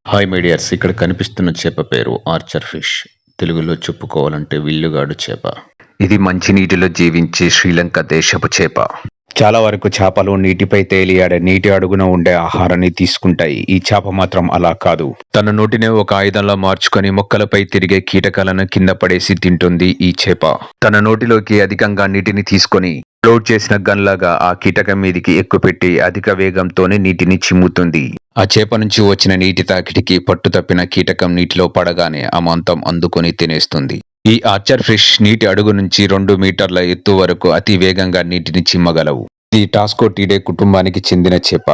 Hi మీడియర్స్, ఇక్కడ కనిపిస్తున్న చేప పేరు ఆర్చర్ ఫిష్. తెలుగులో చెప్పుకోవాలంటే విల్లుగాడు చేప. ఇది మంచినీటిలో జీవించే శ్రీలంక దేశపు చేప. చాలా వరకు చేపలు నీటిపై తేలియాడే నీటి అడుగున ఉండే ఆహారాన్ని తీసుకుంటాయి. ఈ చేప మాత్రం అలా కాదు. తన నోటినే ఒక ఆయుధంలా మార్చుకొని మొక్కలపై తిరిగే కీటకాలను కింద పడేసి తింటుంది ఈ చేప. తన నోటిలోకి అధికంగా నీటిని తీసుకొని లోడ్ చేసిన గన్ లాగా ఆ కీటకం మీదికి ఎక్కుపెట్టి అధిక వేగంతోనే నీటిని చిమ్ముతుంది. ఆ చేప నుంచి వచ్చిన నీటి తాకిడికి పట్టు తప్పిన కీటకం నీటిలో పడగానే అమాంతం అందుకొని తినేస్తుంది. ఈ ఆర్చర్ ఫిష్ నీటి అడుగు నుంచి 2 మీటర్ల ఎత్తు వరకు అతి వేగంగా నీటిని చిమ్మగలవు. ఇది టాస్కోటిడే కుటుంబానికి చెందిన చేప.